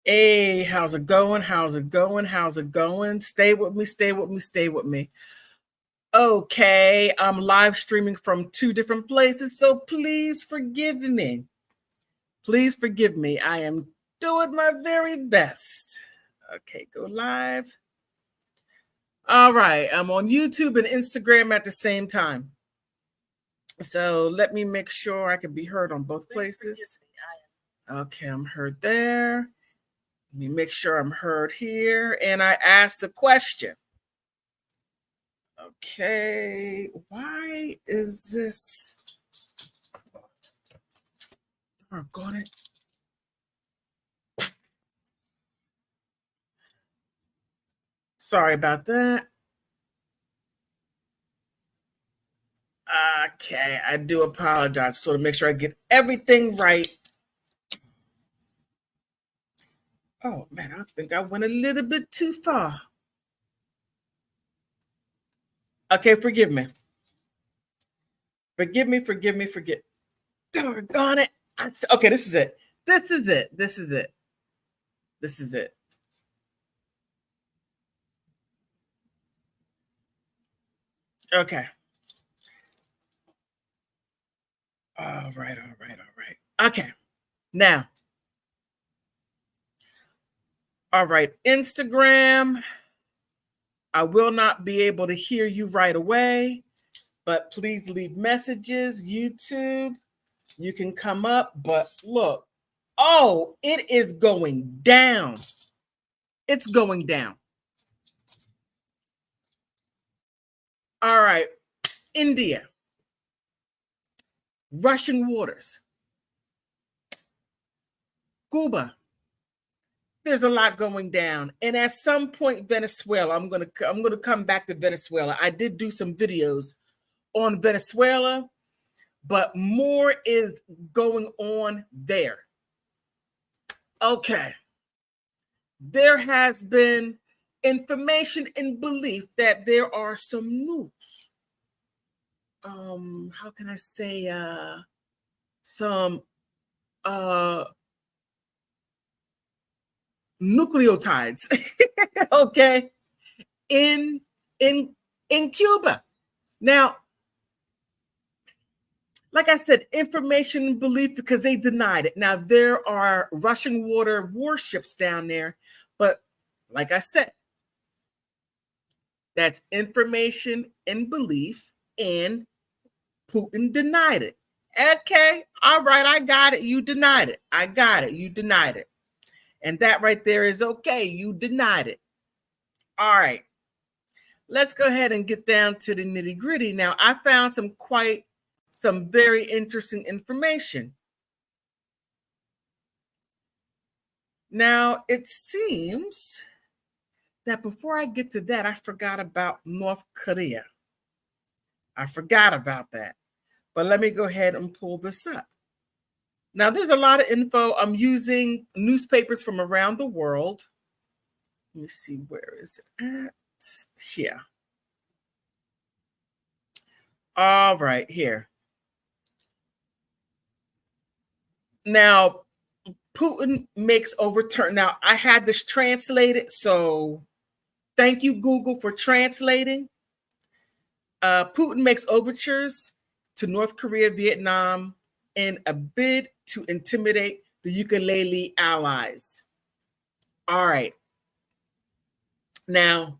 Hey, how's it going? How's it going? How's it going? Stay with me, stay with me, stay with me. Okay, I'm live streaming from two different places, so please forgive me. Please forgive me. I am doing my very best. Okay, go live. All right, I'm on YouTube and Instagram at the same time. So let me make sure I can be heard on both places. Okay, I'm heard there. Let me make sure I'm heard here. And I asked a question. Okay, why is this? Oh, got it. Sorry about that. Okay, I do apologize. So to make sure I get everything right. Oh man, I think I went a little bit too far. Okay, forgive me. Forgive me, forgive me, forgive. Doggone it. Okay, this is it. This is it. This is it. This is it. Okay. All right, all right, all right. Okay. Now. All right, Instagram. I will not be able to hear you right away, but please leave messages. YouTube, you can come up, but look. Oh, it is going down. It's going down. All right, India. Russian waters. Cuba. There's a lot going down. And at some point, Venezuela, I'm gonna come back to Venezuela. I did do some videos on Venezuela, but more is going on there. Okay. There has been information and belief that there are some nukes. How can I say some nucleotides, okay, in in Cuba. Now, like I said, information and belief because they denied it. Now there are Russian water warships down there, but like I said, that's information and belief, and Putin denied it. Okay, all right, I got it. You denied it. I got it. You denied it. And that right there is okay. You denied it. All right. Let's go ahead and get down to the nitty gritty. Now, I found some very interesting information. Now, it seems that before I get to that, I forgot about North Korea. I forgot about that. But let me go ahead and pull this up. Now, there's a lot of info. I'm using newspapers from around the world. Let me see, where is it at? Here. All right, here. Now, Putin makes overturn. Now, I had this translated, so thank you, Google, for translating. Putin makes overtures to North Korea, Vietnam, in a bid to intimidate the ukulele allies. All right. Now,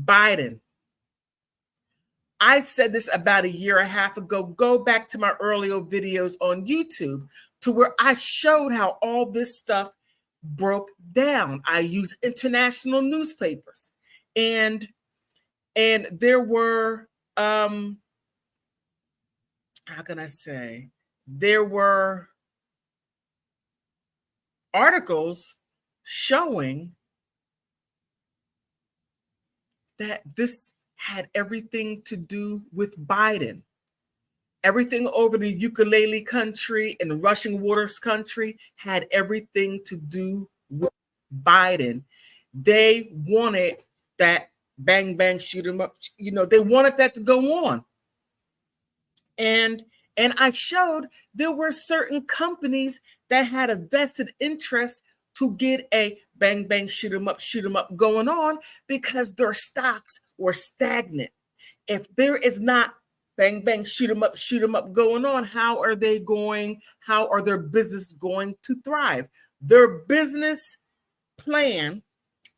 Biden. I said this about a year and a half ago. Go back to my earlier videos on YouTube to where I showed how all this stuff broke down. I use international newspapers, and there were how can I say, there were articles showing that this had everything to do with Biden. Everything over the ukulele country and the Russian waters country had everything to do with Biden. They wanted that bang, bang, shoot him up. You know, they wanted that to go on. And And I showed there were certain companies that had a vested interest to get a bang, bang, shoot 'em up going on because their stocks were stagnant. If there is not bang, bang, shoot 'em up going on, how are their business going to thrive? Their business plan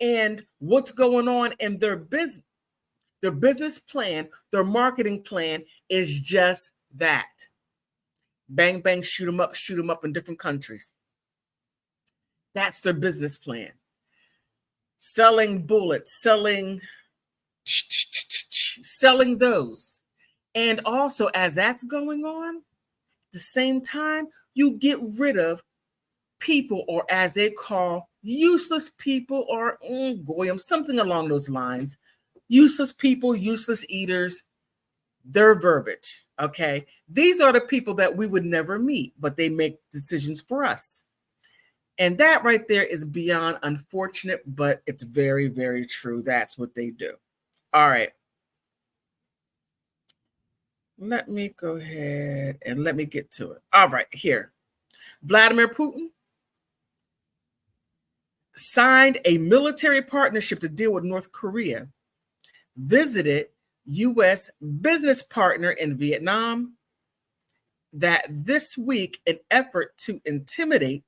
and what's going on in their business plan, their marketing plan is just that. Bang, bang, shoot 'em up in different countries. That's their business plan. Selling bullets, selling those. And also, as that's going on, at the same time, you get rid of people, or as they call useless people, or goyim, something along those lines. Useless people, useless eaters, their verbiage. Okay. These are the people that we would never meet, but they make decisions for us. And that right there is beyond unfortunate, but it's very, very true. That's what they do. All right. Let me go ahead and let me get to it. All right, here. Vladimir Putin signed a military partnership to deal with North Korea, visited U.S. business partner in Vietnam, that this week, an effort to intimidate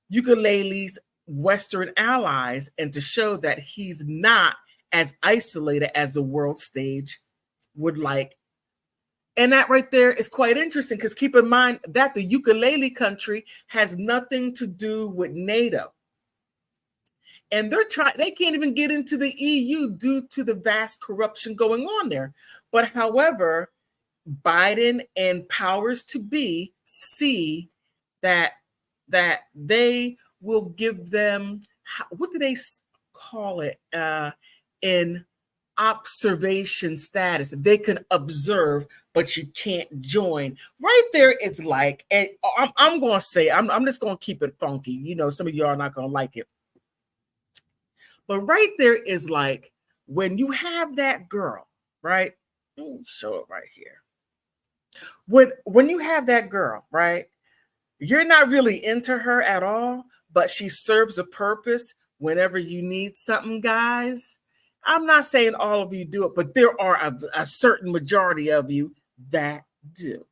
Ukulele's Western allies and to show that he's not as isolated as the world stage would like. And that right there is quite interesting, because keep in mind that the ukulele country has nothing to do with NATO. And they can't even get into the EU due to the vast corruption going on there. But however, Biden and powers to be see that they will give them, what do they call it, in observation status. They can observe, but you can't join. Right there, it's like, and I'm going to say, I'm just going to keep it funky. You know, some of y'all are not going to like it. But right there is like, when you have that girl, right? Let me show it right here. When you have that girl, right? You're not really into her at all, but she serves a purpose whenever you need something, guys. I'm not saying all of you do it, but there are a certain majority of you that do.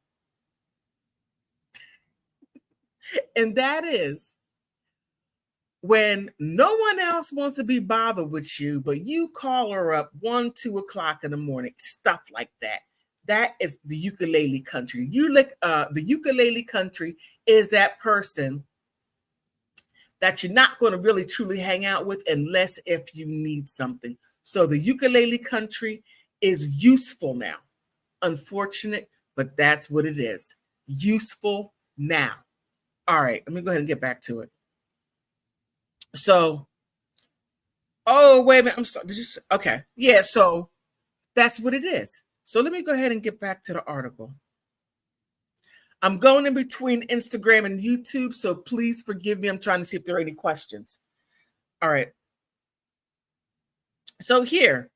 And that is when no one else wants to be bothered with you, but you call her up 1, 2 o'clock in the morning, stuff like that. That is the ukulele country. The ukulele country is that person that you're not going to really truly hang out with unless if you need something. So the ukulele country is useful now. Unfortunate, but that's what it is. Useful now. All right, let me go ahead and get back to it. So, oh, wait a minute. I'm sorry. Okay. Yeah, so that's what it is. So let me go ahead and get back to the article. I'm going in between Instagram and YouTube, so please forgive me. I'm trying to see if there are any questions. All right. So here.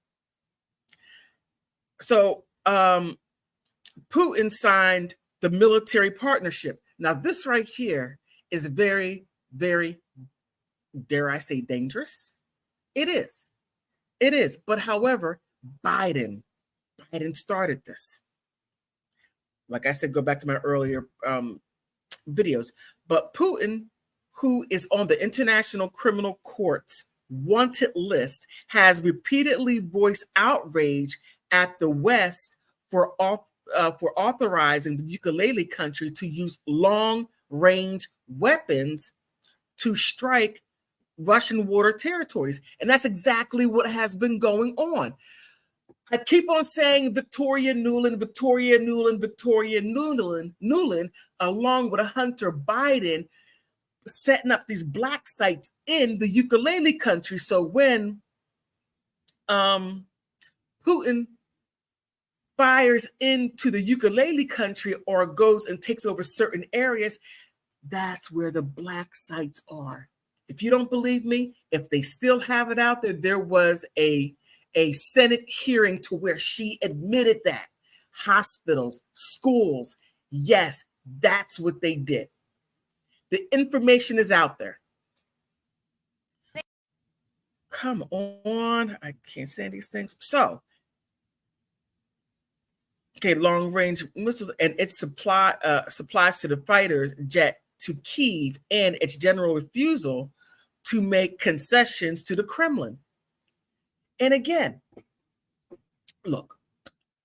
So Putin signed the military partnership. Now, this right here is very, very, dare I say, dangerous. It is. It is. But however, Biden started this. Like I said, go back to my earlier videos. But Putin, who is on the International Criminal Court's wanted list, has repeatedly voiced outrage at the West for authorizing the ukulele country to use long-range weapons to strike Russian water territories. And that's exactly what has been going on. I keep on saying Victoria Nuland, along with Hunter Biden, setting up these black sites in the ukulele country. So when Putin fires into the ukulele country or goes and takes over certain areas, that's where the black sites are. If you don't believe me, if they still have it out there, there was a Senate hearing to where she admitted that. hospitals, schools. Yes, that's what they did. The information is out there. Come on. I can't say these things. So, okay, long range missiles and its supplies to the fighters jet to Kyiv and its general refusal to make concessions to the Kremlin. And again, look,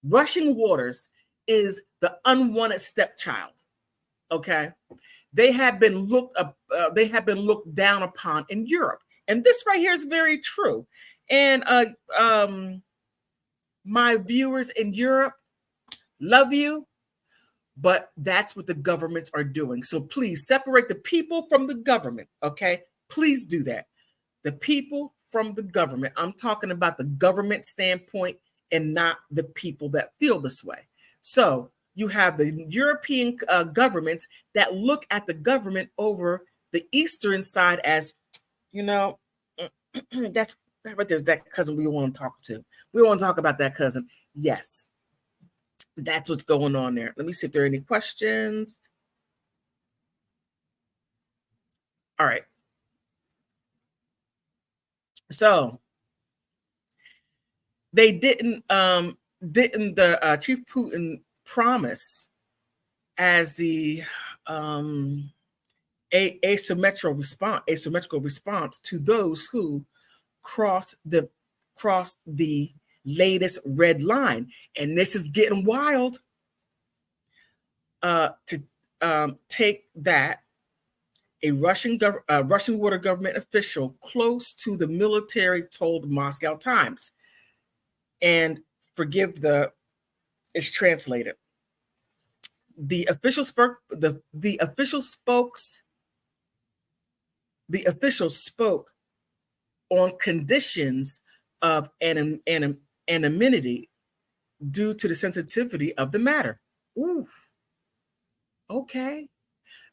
Russian waters is the unwanted stepchild. Okay, they have been looked up. They have been looked down upon in Europe, and this right here is very true. And my viewers in Europe, love you, but that's what the governments are doing. So please separate the people from the government. Okay, please do that. The people from the government. I'm talking about the government standpoint and not the people that feel this way. So you have the European governments that look at the government over the Eastern side as, you know, that's right. There's that cousin we want to talk to. We want to talk about that cousin. Yes, that's what's going on there. Let me see if there are any questions. All right. So they didn't the Chief Putin promise as the asymmetrical response to those who cross the latest red line. And this is getting wild. To take that, a Russian water government official close to the military told Moscow Times, and forgive it's translated. The official spoke on conditions of anonymity due to the sensitivity of the matter. Ooh, okay.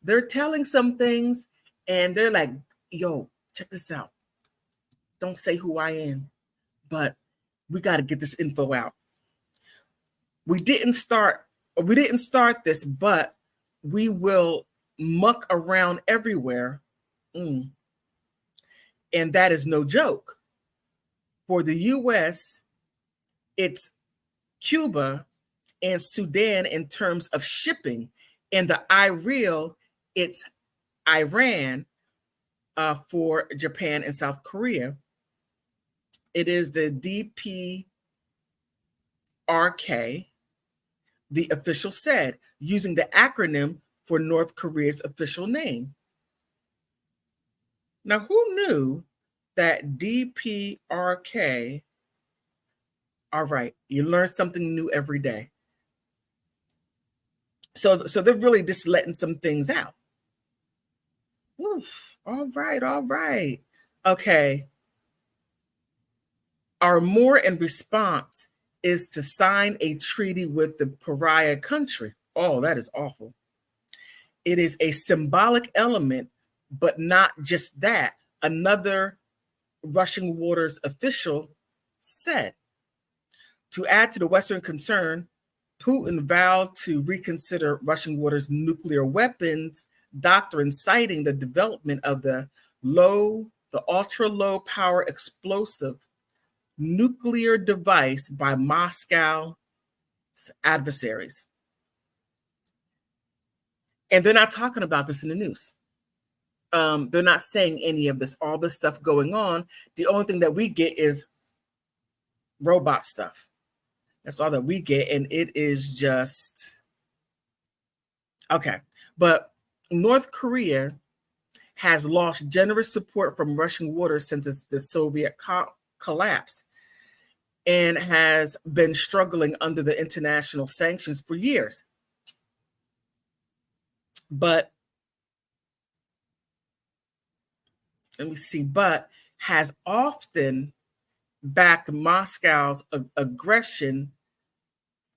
They're telling some things and they're like, yo, check this out. Don't say who I am, but we got to get this info out. We didn't start this, but we will muck around everywhere. And that is no joke. For the US, it's Cuba and Sudan in terms of shipping. And the IREAL, it's Iran for Japan and South Korea. It is the DPRK, the official said, using the acronym for North Korea's official name. Now, who knew that DPRK? All right, you learn something new every day. So they're really just letting some things out. Oof, all right. Okay. Our more in response is to sign a treaty with the pariah country. Oh, that is awful. It is a symbolic element, but not just that. Another Russian waters official said. To add to the Western concern, Putin vowed to reconsider Russian waters' nuclear weapons doctrine, citing the development of the ultra-low power explosive nuclear device by Moscow's adversaries. And they're not talking about this in the news. They're not saying any of this, all this stuff going on. The only thing that we get is robot stuff. That's all that we get. And it is just, okay. But North Korea has lost generous support from Russian waters since the Soviet collapse, and has been struggling under the international sanctions for years. But let me see, but has often backed Moscow's aggression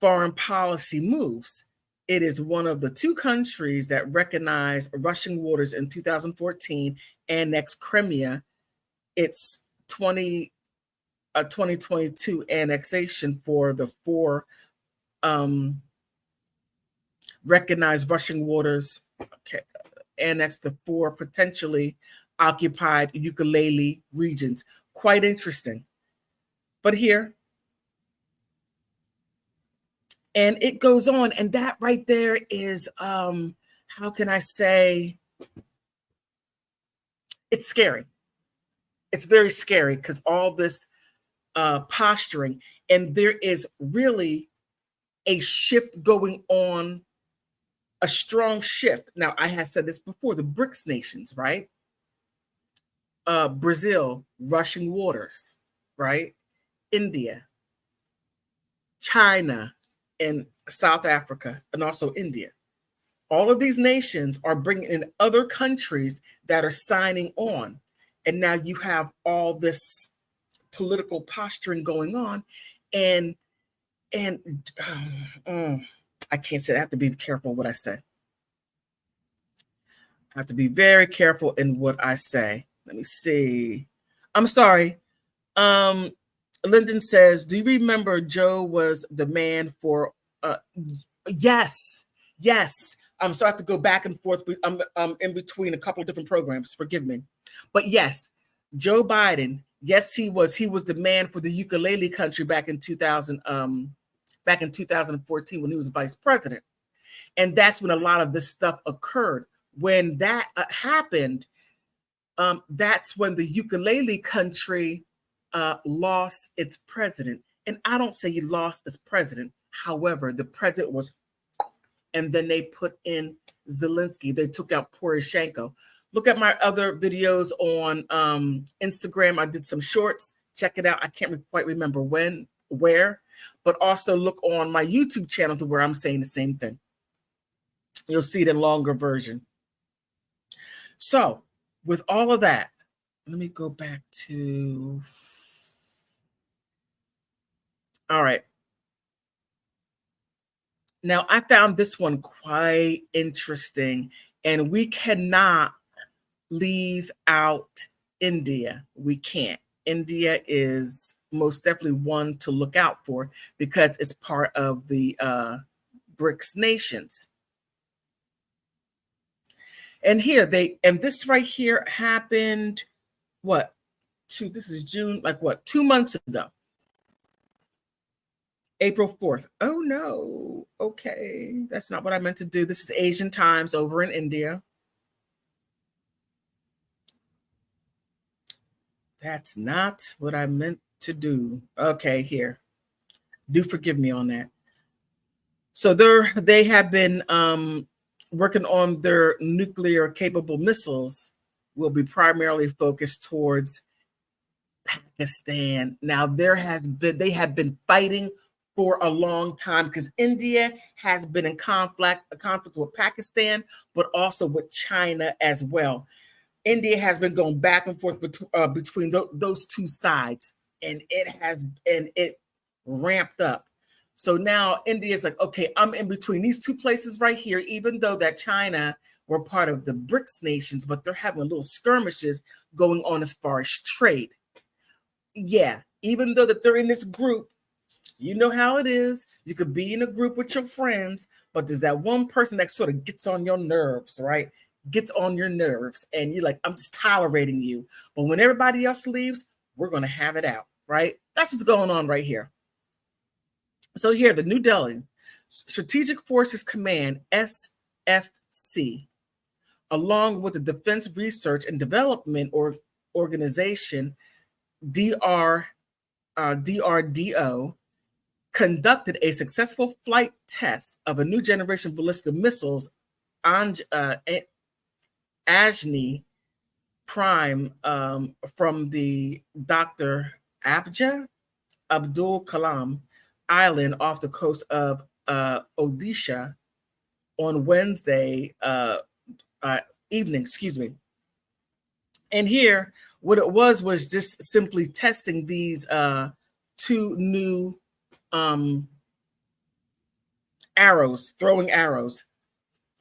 foreign policy moves. It is one of the two countries that recognized Russian waters in 2014, annexed Crimea, its 2022 annexation for the recognize Russian waters, okay, annexed the 4 potentially occupied ukulele regions. Quite interesting. But here, and it goes on, and that right there is, how can I say, it's scary. It's very scary because all this posturing, and there is really a shift going on, a strong shift. Now, I have said this before, the BRICS nations, right? Brazil, Russian waters, right? India, China, and South Africa, and also India. All of these nations are bringing in other countries that are signing on. And now you have all this political posturing going on. And I can't say, I have to be careful what I say. I have to be very careful in what I say. Let me see. I'm sorry. Lyndon says, do you remember Joe was the man for, yes. So I have to go back and forth. I'm in between a couple of different programs. Forgive me. But yes, Joe Biden, yes, he was the man for the ukulele country back in 2014 when he was vice president. And that's when a lot of this stuff occurred. When that happened, that's when the ukulele country lost its president. And I don't say he lost its president. However, the president was, and then they put in Zelensky. They took out Poroshenko. Look at my other videos on Instagram. I did some shorts. Check it out. I can't quite remember when, where, but also look on my YouTube channel to where I'm saying the same thing. You'll see it in longer version. So with all of that, let me go back to, all right. Now I found this one quite interesting, and we cannot leave out India. We can't. India is most definitely one to look out for because it's part of the BRICS nations. And here and this right here happened, what? This is June, like what, 2 months ago. April 4th. Oh no. Okay. That's not what I meant to do. This is Asian times over in India. That's not what I meant to do. Okay, here. Do forgive me on that. So they have been working on their nuclear capable missiles, will be primarily focused towards Pakistan. Now they have been fighting for a long time because India has been in conflict with Pakistan, but also with China as well. India has been going back and forth between those two sides, and it ramped up. So now India is like, okay, I'm in between these two places right here, even though that China were part of the BRICS nations, but they're having little skirmishes going on as far as trade. Yeah, even though that they're in this group, you know how it is. You could be in a group with your friends, but there's that one person that sort of gets on your nerves, right? Gets on your nerves, and you're like, I'm just tolerating you. But when everybody else leaves, we're going to have it out, right? That's what's going on right here. So here, the New Delhi Strategic Forces Command, SFC, along with the Defense Research and Development Organization, DRDO, conducted a successful flight test of a new generation ballistic missiles, Ajni Prime, from the Dr. Abdul Kalam Island off the coast of Odisha on Wednesday evening, And here, what it was just simply testing these two new arrows, throwing arrows.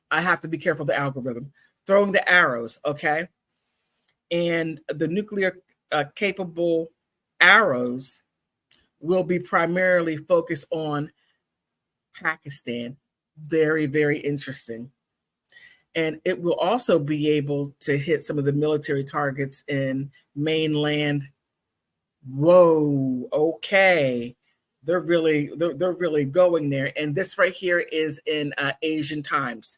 I have to be careful of the algorithm. Throwing the arrows, okay? And the nuclear capable arrows will be primarily focused on Pakistan. Very, very interesting. And it will also be able to hit some of the military targets in mainland. Whoa, okay. They're really going there. And this right here is in Asian times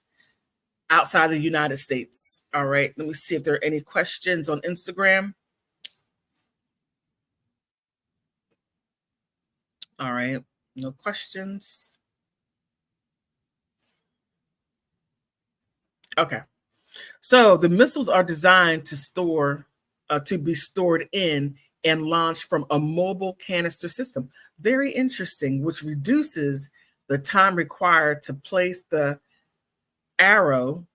outside of the United States. All right, let me see if there are any questions on Instagram. All right, no questions. Okay, so the missiles are designed to be stored in and launched from a mobile canister system. Very interesting, which reduces the time required to place the arrow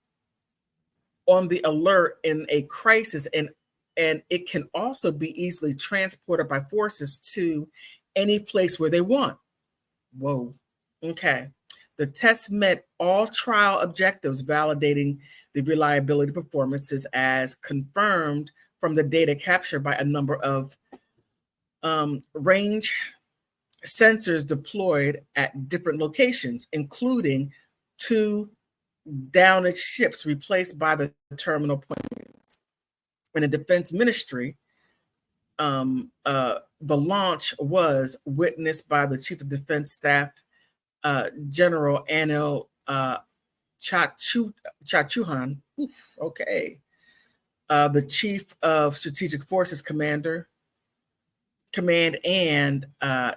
on the alert in a crisis, and it can also be easily transported by forces to any place where they want. Whoa. Okay. The test met all trial objectives, validating the reliability performances as confirmed from the data captured by a number of range sensors deployed at different locations, including two downed ships replaced by the terminal point. In the Defense Ministry, the launch was witnessed by the Chief of Defense Staff, General Anil Chachuhan. Oof, okay. The Chief of Strategic Forces Command and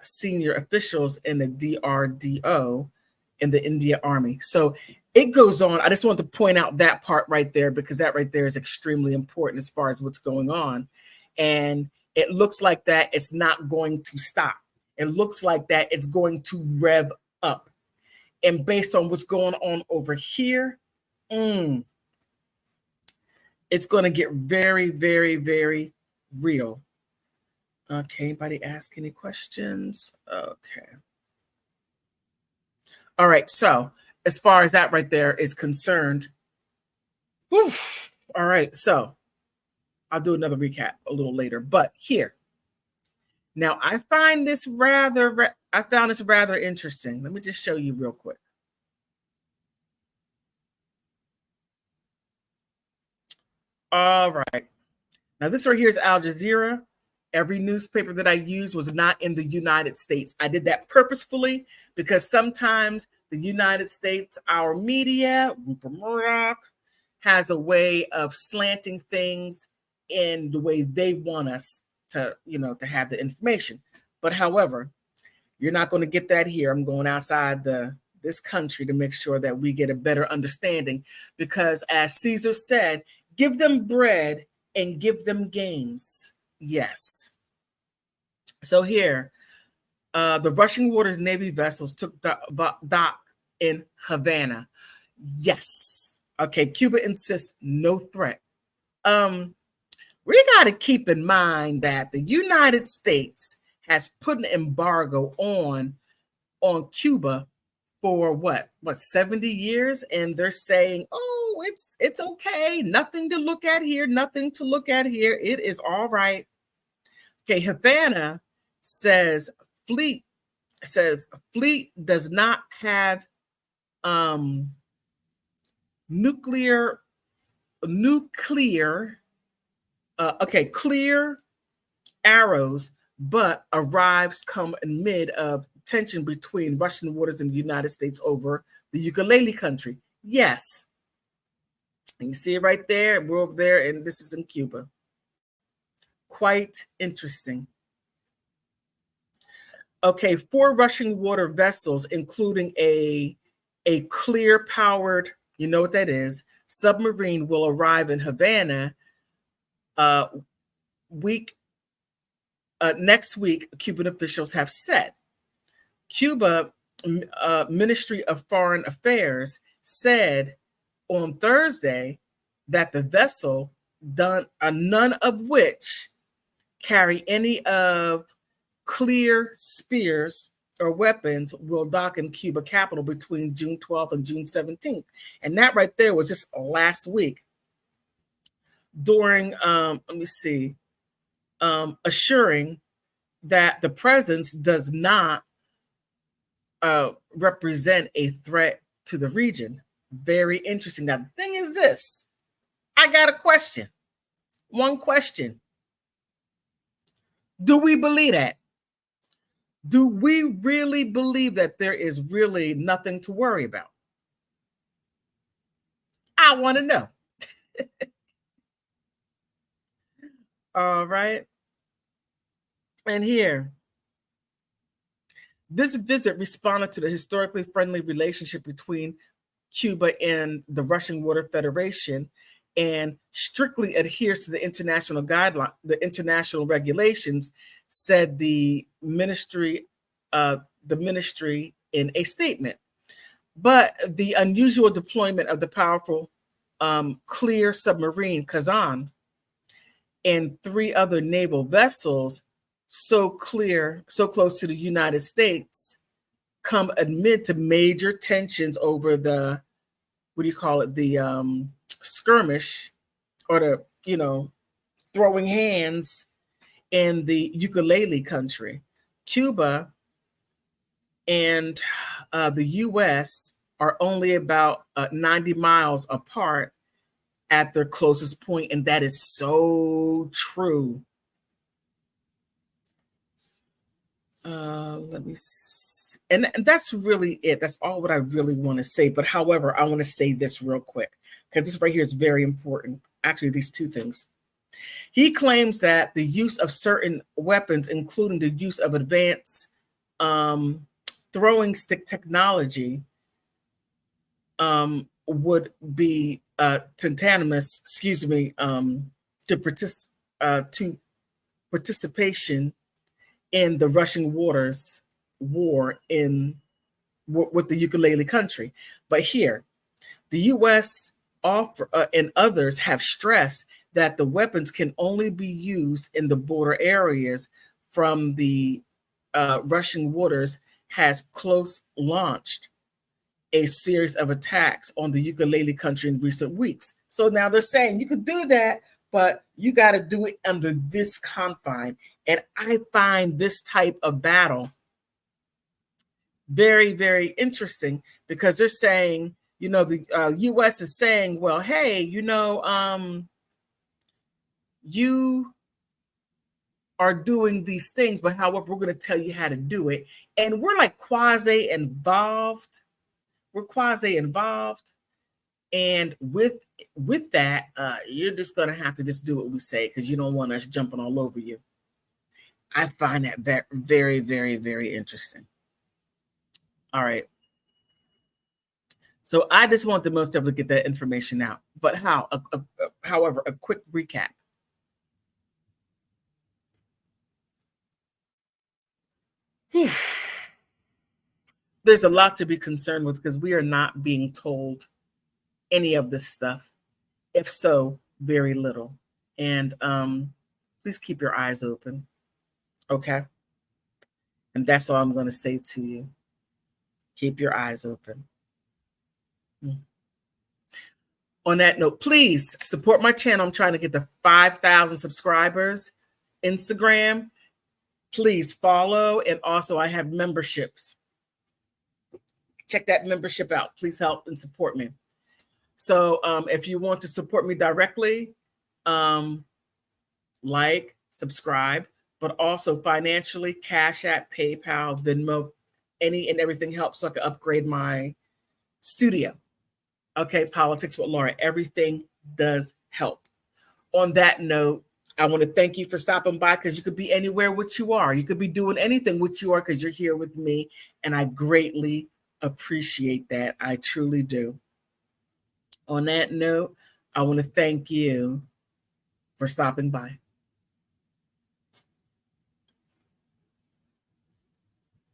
senior officials in the DRDO in the India Army. So it goes on. I just want to point out that part right there because that right there is extremely important as far as what's going on. And it looks like that it's not going to stop. It looks like that it's going to rev up. And based on what's going on over here, it's going to get very, very, very real. Okay, anybody ask any questions? Okay. All right, so as far as that right there is concerned, whew, all right, so I'll do another recap a little later, but here. Now, I found this rather interesting. Let me just show you real quick. All right. Now, this right here is Al Jazeera. Every newspaper that I used was not in the United States. I did that purposefully because sometimes the United States, our media, Rupert Murdoch, has a way of slanting things in the way they want us to, to have the information. But however, you're not going to get that here. I'm going outside this country to make sure that we get a better understanding because as Caesar said, give them bread and give them games. Yes. So here, the Russian Waters Navy vessels took dock in Havana. Yes. Okay, Cuba insists no threat. We got to keep in mind that the United States has put an embargo on Cuba for what 70 years, and they're saying, oh, it's okay, nothing to look at here, it is all right. Okay, Havana says fleet does not have nuclear clear arrows, but arrives come amid of tension between Russian waters and the United States over the ukulele country. Yes. And you see it right there. We're over there, and this is in Cuba. Quite interesting. Okay, 4 Russian water vessels, including a clear powered, you know what that is, submarine, will arrive in Havana next week, Cuban officials have said. Cuba Ministry of Foreign Affairs said on Thursday that the vessel, none of which carry any of clear spears or weapons, will dock in Cuba capital between June 12th and June 17th. And that right there was just last week during, assuring that the presence does not represent a threat to the region. Very interesting. Now, the thing is this, I got a question. One question. Do we believe that? Do we really believe that there is really nothing to worry about? I want to know. All right. And here, this visit responded to the historically friendly relationship between Cuba and the Russian Water Federation and strictly adheres to the international guideline, the international regulations, said the ministry in a statement. But the unusual deployment of the powerful clear submarine Kazan and 3 other naval vessels so close to the United States, come amid to major tensions over the, what do you call it, the skirmish, or the, throwing hands in the ukulele country. Cuba and the US are only about 90 miles apart at their closest point, and that is so true. Let me see. And that's really it. That's all what I really want to say. But however, I want to say this real quick, because this right here is very important. Actually, these 2 things. He claims that the use of certain weapons, including the use of advanced throwing stick technology, would be tantamount, to participation in the Russian waters war with the ukulele country. But here, the U.S. and others have stressed that the weapons can only be used in the border areas from the Russian waters, has close launched a series of attacks on the ukulele country in recent weeks. So now they're saying you could do that, but you got to do it under this confine. And I find this type of battle very, very interesting, because they're saying, the U.S. is saying, well, hey, you are doing these things, but however, we're going to tell you how to do it. And we're like quasi involved. We're quasi involved. And with that, you're just going to have to just do what we say, because you don't want us jumping all over you. I find that very, very, very interesting. All right. So I just want the most able to get that information out. But however, a quick recap. There's a lot to be concerned with, because we are not being told any of this stuff. If so, very little. And please keep your eyes open. Okay? And that's all I'm going to say to you. Keep your eyes open. On that note, please support my channel. I'm trying to get to 5,000 subscribers. Instagram, please follow. And also, I have memberships. Check that membership out. Please help and support me. So if you want to support me directly, like, subscribe, but also financially, Cash App, PayPal, Venmo, any and everything helps, so I can upgrade my studio. Okay, Politics with Laura, everything does help. On that note, I want to thank you for stopping by, because you could be anywhere which you are. You could be doing anything which you are, because you're here with me, and I greatly appreciate that. I truly do. On that note, I want to thank you for stopping by.